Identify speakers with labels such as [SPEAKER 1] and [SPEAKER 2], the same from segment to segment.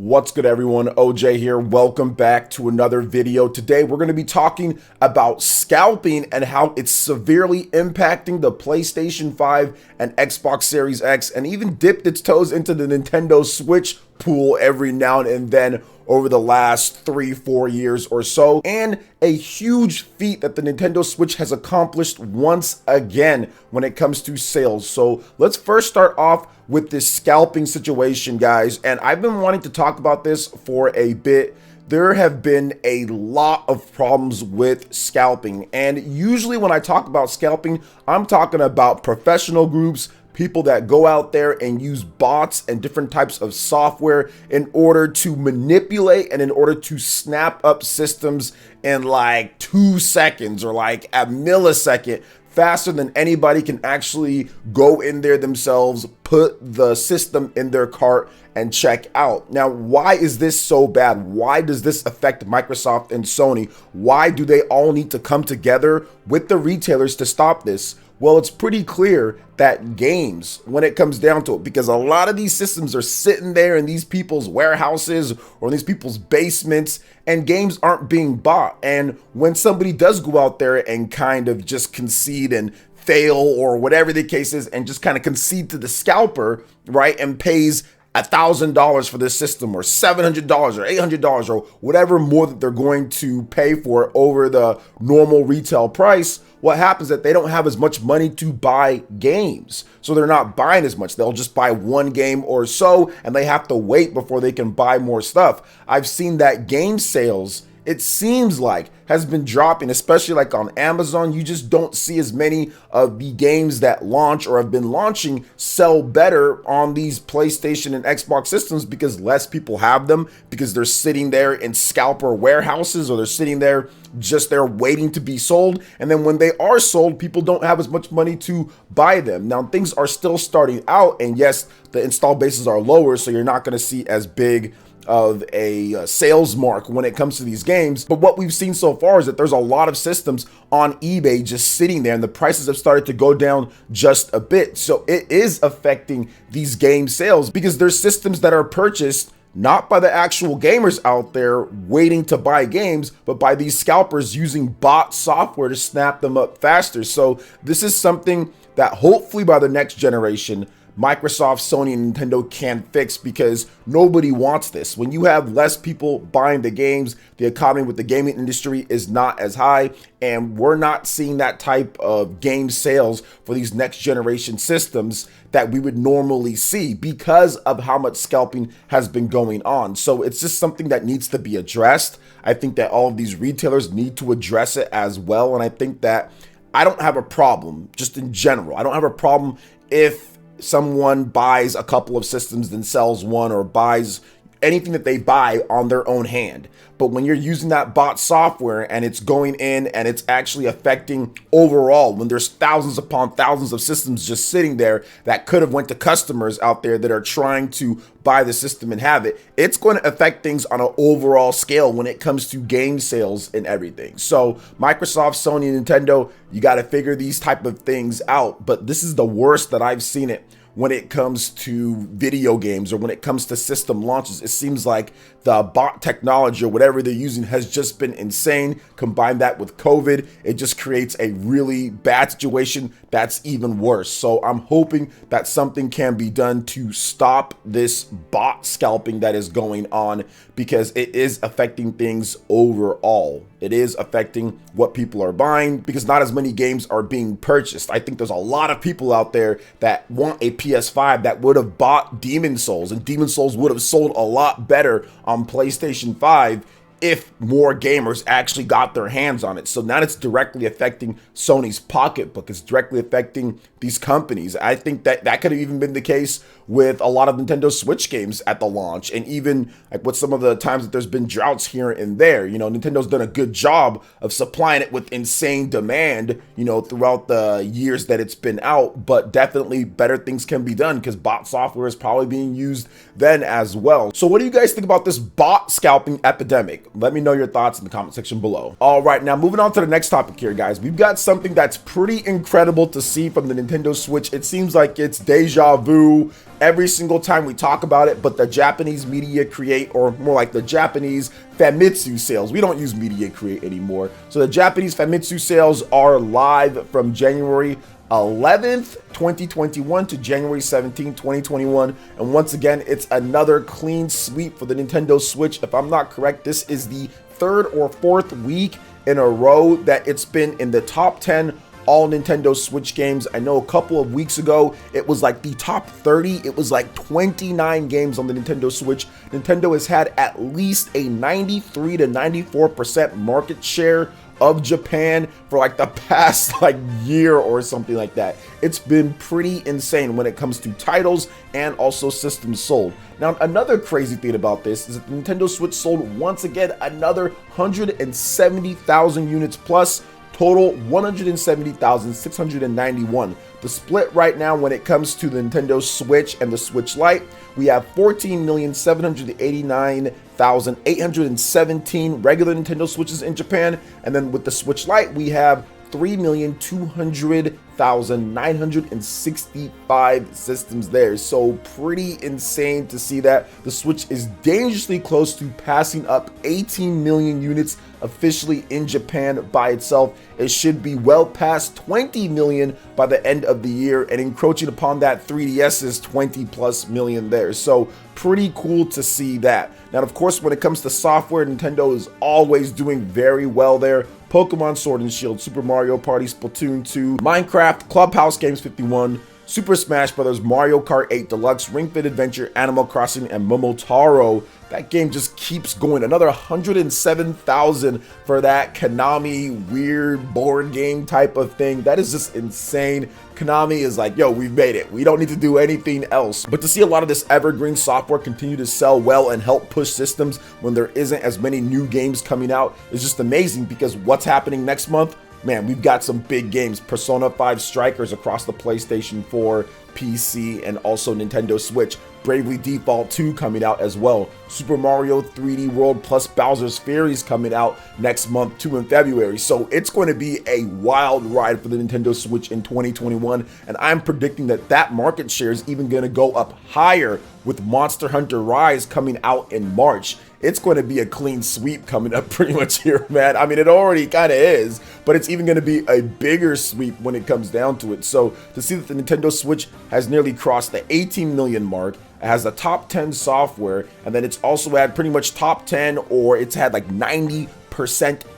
[SPEAKER 1] What's good, everyone? OJ here. Welcome back to another video. Today we're going to be talking about scalping and how it's severely impacting the PlayStation 5 and Xbox Series X, and even dipped its toes into the Nintendo Switch pool every now and then over the last 3-4 years or so, and a huge feat that the Nintendo Switch has accomplished once again when it comes to sales. So let's first start off with this scalping situation, guys, and I've been wanting to talk about this for a bit. There have been a lot of problems with scalping, and usually when I talk about scalping, I'm talking about professional groups, people that go out there and use bots and different types of software in order to manipulate and in order to snap up systems in like 2 seconds or like a millisecond, faster than anybody can actually go in there themselves, put the system in their cart and check out. Now, why is this so bad? Why does this affect Microsoft and Sony? Why do they all need to come together with the retailers to stop this? Well, it's pretty clear that games, when it comes down to it, because a lot of these systems are sitting there in these people's warehouses or in these people's basements, and games aren't being bought. And when somebody does go out there and kind of just concede and fail or whatever the case is, and just kind of concede to the scalper, right, and pays $1,000 for this system, or $700 or $800 or whatever more that they're going to pay for it over the normal retail price, what happens is that they don't have as much money to buy games. So they're not buying as much. They'll just buy one game or so, and they have to wait before they can buy more stuff. I've seen that game sales, it seems like, has been dropping, especially like on Amazon. You just don't see as many of the games that launch or have been launching sell better on these PlayStation and Xbox systems because less people have them, because they're sitting there in scalper warehouses, or they're sitting there just there waiting to be sold. And then when they are sold, people don't have as much money to buy them. Now, things are still starting out, and yes, the install bases are lower, so you're not going to see as big of a sales mark when it comes to these games. But what we've seen so far is that there's a lot of systems on eBay just sitting there, and the prices have started to go down just a bit. So it is affecting these game sales because there's systems that are purchased not by the actual gamers out there waiting to buy games, but by these scalpers using bot software to snap them up faster. So this is something that hopefully by the next generation, Microsoft, Sony, and Nintendo can fix, because nobody wants this. When you have less people buying the games, the economy with the gaming industry is not as high, and we're not seeing that type of game sales for these next generation systems that we would normally see because of how much scalping has been going on. So it's just something that needs to be addressed. I think that all of these retailers need to address it as well, and I think that I don't have a problem, just in general, I don't have a problem if someone buys a couple of systems then sells one, or buys anything that they buy on their own hand. But when you're using that bot software and it's going in and it's actually affecting overall, when there's thousands upon thousands of systems just sitting there that could have went to customers out there that are trying to buy the system and have it, it's going to affect things on an overall scale when it comes to game sales and everything. So Microsoft, Sony, and Nintendo, you got to figure these type of things out. But this is the worst that I've seen it when it comes to video games, or when it comes to system launches. It seems like the bot technology or whatever they're using has just been insane. Combine that with COVID, it just creates a really bad situation that's even worse. So I'm hoping that something can be done to stop this bot scalping that is going on, because it is affecting things overall. It is affecting what people are buying, because not as many games are being purchased. I think there's a lot of people out there that want a PS5 that would have bought Demon Souls, and Demon Souls would have sold a lot better on PlayStation 5 if more gamers actually got their hands on it. So now it's directly affecting Sony's pocketbook. It's directly affecting these companies. I think that that could have even been the case with a lot of Nintendo Switch games at the launch, and even like with some of the times that there's been droughts here and there. You know, Nintendo's done a good job of supplying it with insane demand, you know, throughout the years that it's been out, but definitely better things can be done, because bot software is probably being used then as well. So what do you guys think about this bot scalping epidemic? Let me know your thoughts in the comment section below. All right, now moving on to the next topic here, guys. We've got something that's pretty incredible to see from the Nintendo Nintendo Switch. It seems like it's deja vu every single time we talk about it, but the Japanese media create, or more like the Japanese Famitsu sales. We don't use media create anymore. So the Japanese Famitsu sales are live from January 11th, 2021 to January 17th, 2021. And once again, it's another clean sweep for the Nintendo Switch. If I'm not correct, this is the third or fourth week in a row that it's been in the top 10 all Nintendo Switch games. I know a couple of weeks ago, it was like the top 30. It was like 29 games on the Nintendo Switch. Nintendo has had at least a 93 to 94% market share of Japan for like the past like year or something like that. It's been pretty insane when it comes to titles and also systems sold. Now, another crazy thing about this is that the Nintendo Switch sold once again another 170,000 units plus, total 170,691. The split right now when it comes to the Nintendo Switch and the Switch Lite, we have 14,789,817 regular Nintendo Switches in Japan, and then with the Switch Lite, we have 3,200,965 systems there. So pretty insane to see that. The Switch is dangerously close to passing up 18 million units officially in Japan by itself. It should be well past 20 million by the end of the year and encroaching upon that 3DS's 20 plus million there. So pretty cool to see that. Now, of course, when it comes to software, Nintendo is always doing very well there. Pokemon Sword and Shield, Super Mario Party, Splatoon 2, Minecraft, Clubhouse Games 51, Super Smash Bros., Mario Kart 8 Deluxe, Ring Fit Adventure, Animal Crossing, and Momotaro. That game just keeps going. Another 107,000 for that Konami weird board game type of thing. That is just insane. Konami is like, yo, we've made it. We don't need to do anything else. But to see a lot of this evergreen software continue to sell well and help push systems when there isn't as many new games coming out is just amazing, because what's happening next month? Man, we've got some big games. Persona 5 Strikers across the PlayStation 4, PC, and also Nintendo Switch. Bravely Default 2 coming out as well. Super Mario 3D World plus Bowser's Fury is coming out next month too, in February. So it's going to be a wild ride for the Nintendo Switch in 2021. And I'm predicting that that market share is even going to go up higher with Monster Hunter Rise coming out in March. It's going to be a clean sweep coming up pretty much here, man. I mean, it already kind of is, but it's even going to be a bigger sweep when it comes down to it. So to see that the Nintendo Switch has nearly crossed the 18 million mark, it has the top 10 software, and then it's also had pretty much top 10, or it's had like 90%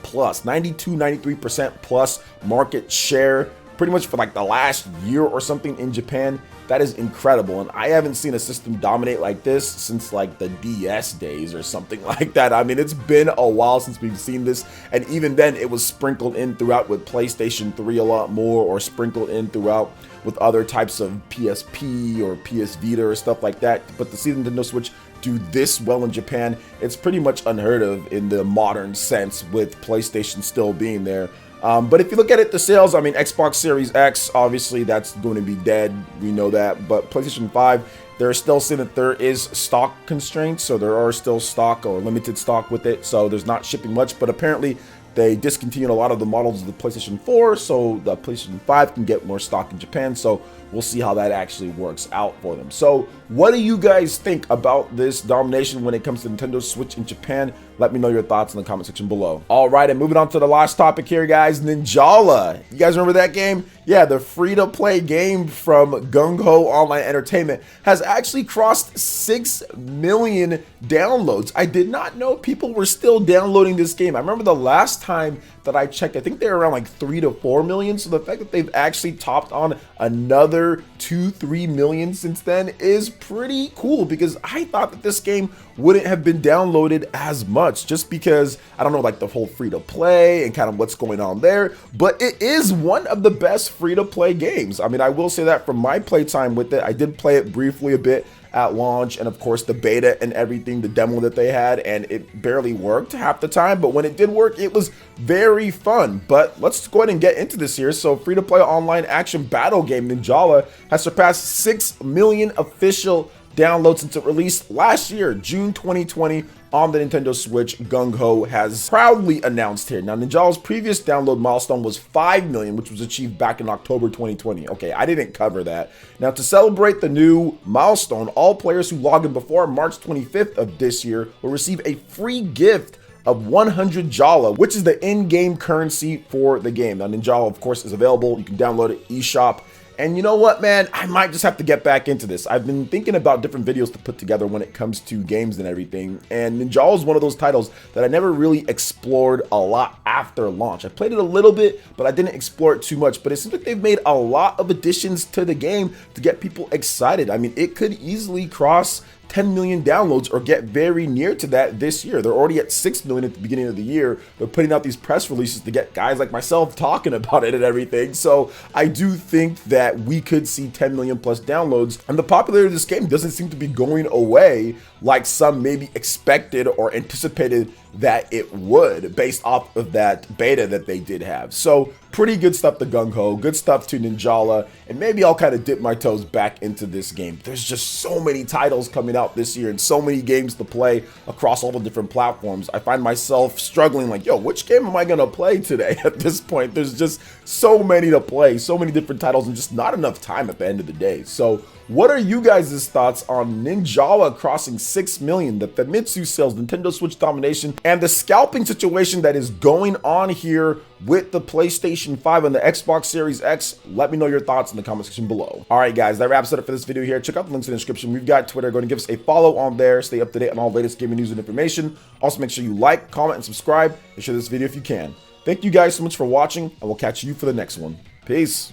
[SPEAKER 1] plus, 92, 93% plus market share pretty much for like the last year or something in Japan. That is incredible, and I haven't seen a system dominate like this since like the DS days or something like that. I mean, it's been a while since we've seen this, and even then it was sprinkled in throughout with PlayStation 3 a lot more, or sprinkled in throughout with other types of PSP or PS Vita or stuff like that. But to see the Nintendo Switch do this well in Japan, it's pretty much unheard of in the modern sense, with PlayStation still being there. But if you look at it, the sales, I mean, Xbox Series X, obviously that's going to be dead. We know that. But PlayStation 5, they're still saying that there is stock constraints. So there are still stock or limited stock with it. So there's not shipping much. But apparently they discontinued a lot of the models of the PlayStation 4. So the PlayStation 5 can get more stock in Japan. So we'll see how that actually works out for them. So what do you guys think about this domination when it comes to Nintendo Switch in Japan? Let me know your thoughts in the comment section below. All right, and moving on to the last topic here, guys, Ninjala. You guys remember that game? Yeah, the free-to-play game from Gung Ho Online Entertainment has actually crossed 6 million downloads. I did not know people were still downloading this game. I remember the last time that I checked, I think they were around like 3 to 4 million. So the fact that they've actually topped on another 2-3 million since then is pretty cool, because I thought that this game wouldn't have been downloaded as much, just because I don't know, like the whole free to play and kind of what's going on there. But it is one of the best free to play games. I mean, I will say that from my playtime with it. I did play it briefly a bit at launch, and of course the beta and everything, the demo that they had, and it barely worked half the time, but when it did work, it was very fun. But let's go ahead and get into this here. So free-to-play online action battle game Ninjala has surpassed 6 million official download since it released last year, June 2020, on the Nintendo Switch. Gung Ho has proudly announced here. Now, Ninjala's previous download milestone was 5 million, which was achieved back in October 2020. Okay, I didn't cover that. Now, to celebrate the new milestone, all players who log in before March 25th of this year will receive a free gift of 100 Jala, which is the in-game currency for the game. Now, Ninjala, of course, is available. You can download it, eShop. And you know what, man? I might just have to get back into this. I've been thinking about different videos to put together when it comes to games and everything. And Ninjala is one of those titles that I never really explored a lot after launch. I played it a little bit, but I didn't explore it too much. But it seems like they've made a lot of additions to the game to get people excited. I mean, it could easily cross 10 million downloads or get very near to that this year. They're already at 6 million at the beginning of the year. They're putting out these press releases to get guys like myself talking about it and everything. So I do think that we could see 10 million plus downloads, and the popularity of this game doesn't seem to be going away like some maybe expected or anticipated that it would, based off of that beta that they did have. So pretty good stuff to Gung Ho, good stuff to Ninjala, and maybe I'll kind of dip my toes back into this game. There's just so many titles coming out this year and so many games to play across all the different platforms. I find myself struggling like, yo, which game am I gonna play today at this point? There's just so many to play, so many different titles, and just not enough time at the end of the day. So what are you guys' thoughts on Ninjala crossing 6 million, the Famitsu sales, Nintendo Switch domination, and the scalping situation that is going on here with the PlayStation 5 and the Xbox Series X? Let me know your thoughts in the comment section below. All right, guys, that wraps it up for this video here. Check out the links in the description. We've got Twitter. Go and give us a follow on there. Stay up to date on all the latest gaming news and information. Also, make sure you like, comment, and subscribe, and share this video if you can. Thank you guys so much for watching, and we'll catch you for the next one. Peace.